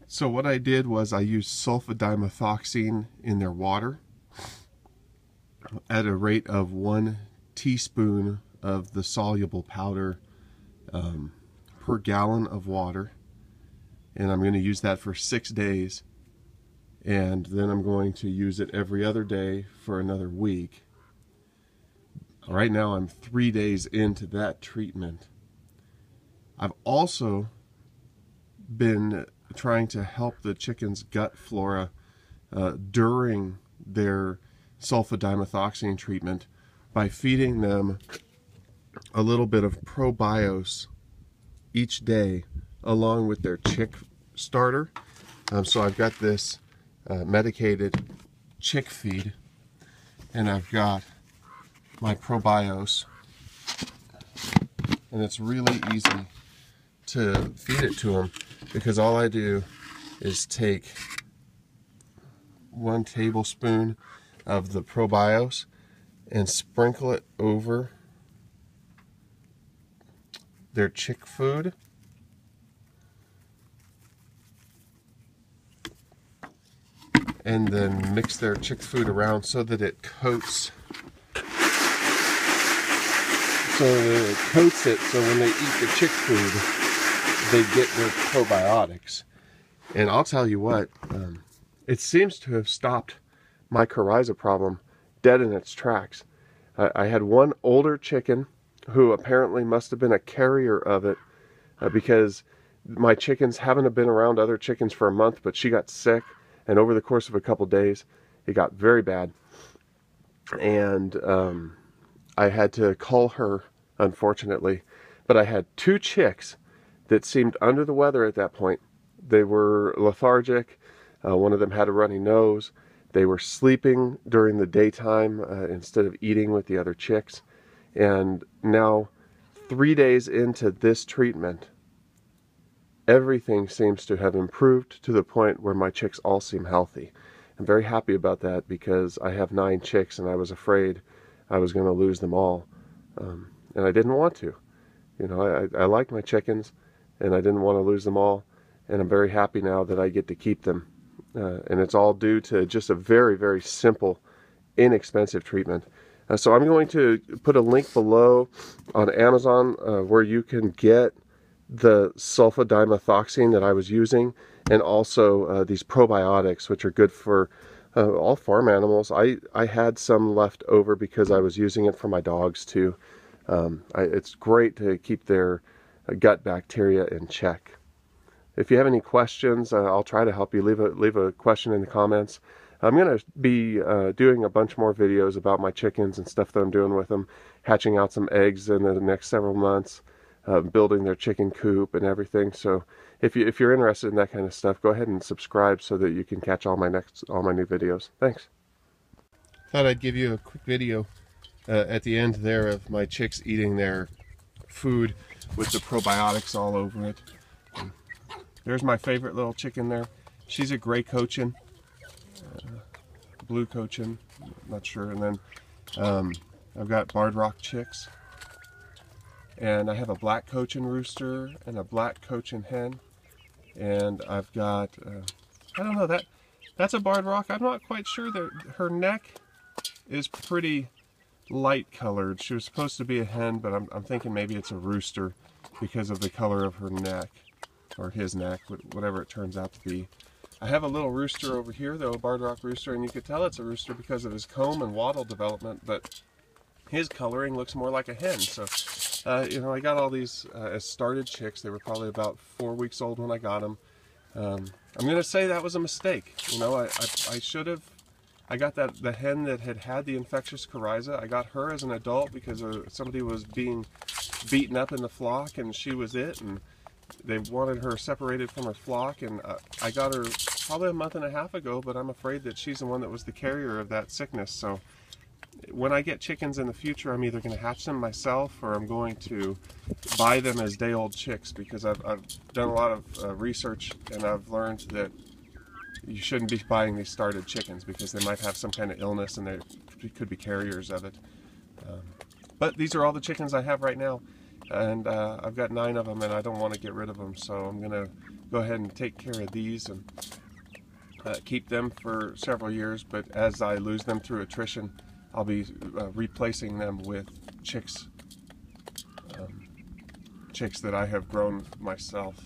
So what I did was I used sulfadimethoxine in their water at a rate of 1 teaspoon of the soluble powder per gallon of water, and I'm going to use that for 6 days, and then I'm going to use it every other day for another week. Right now I'm 3 days into that treatment. I've also been trying to help the chickens' gut flora during their sulfadimethoxine treatment by feeding them a little bit of ProBios each day along with their chick starter. So I've got this medicated chick feed, and I've got my ProBios, and it's really easy to feed it to them because all I do is take 1 tablespoon of the ProBios and sprinkle it over their chick food, and then mix their chick food around so that it coats it, so when they eat the chick food, they get their probiotics. And I'll tell you what, it seems to have stopped my coryza problem dead in its tracks. I had one older chicken who apparently must have been a carrier of it because my chickens haven't been around other chickens for a month, but she got sick, and over the course of a couple days, it got very bad. And I had to cull her, unfortunately. But I had 2 chicks that seemed under the weather at that point. They were lethargic. One of them had a runny nose. They were sleeping during the daytime instead of eating with the other chicks. And now, 3 days into this treatment, everything seems to have improved to the point where my chicks all seem healthy. I'm very happy about that because I have 9 chicks and I was afraid I was going to lose them all. And I didn't want to. You know, I like my chickens and I didn't want to lose them all. And I'm very happy now that I get to keep them. And it's all due to just a very, very simple, inexpensive treatment. So I'm going to put a link below on Amazon where you can get the sulfadimethoxine that I was using, and also these probiotics, which are good for all farm animals. I had some left over because I was using it for my dogs too. It's great to keep their gut bacteria in check. If you have any questions, I'll try to help you. Leave a question in the comments. I'm going to be doing a bunch more videos about my chickens and stuff that I'm doing with them, hatching out some eggs in the next several months, building their chicken coop and everything. So if you're interested in that kind of stuff, go ahead and subscribe so that you can catch all my new videos. Thanks. Thought I'd give you a quick video at the end there of my chicks eating their food with the probiotics all over it. There's my favorite little chicken there. She's a gray cochin. Blue cochin, not sure. And then I've got barred rock chicks, and I have a black cochin rooster and a black cochin hen, and I've got I don't know, that's a barred rock. I'm not quite sure. Her neck is pretty light colored. She was supposed to be a hen, but I'm thinking maybe it's a rooster because of the color of her neck, or his neck, whatever it turns out to be. I have a little rooster over here, though, a barred rock rooster, and you could tell it's a rooster because of his comb and wattle development, but his coloring looks more like a hen. So, you know, I got all these as started chicks. They were probably about 4 weeks old when I got them. I'm going to say that was a mistake. You know, I should have. I got the hen that had the infectious coryza. I got her as an adult because somebody was being beaten up in the flock, and she was it, and they wanted her separated from her flock, and I got her probably a month and a half ago, but I'm afraid that she's the one that was the carrier of that sickness. So when I get chickens in the future, I'm either going to hatch them myself or I'm going to buy them as day-old chicks, because I've done a lot of research, and I've learned that you shouldn't be buying these started chickens because they might have some kind of illness and they could be carriers of it. But these are all the chickens I have right now, and I've got 9 of them, and I don't want to get rid of them, so I'm going to go ahead and take care of these and keep them for several years, but as I lose them through attrition, I'll be replacing them with chicks that I have grown myself.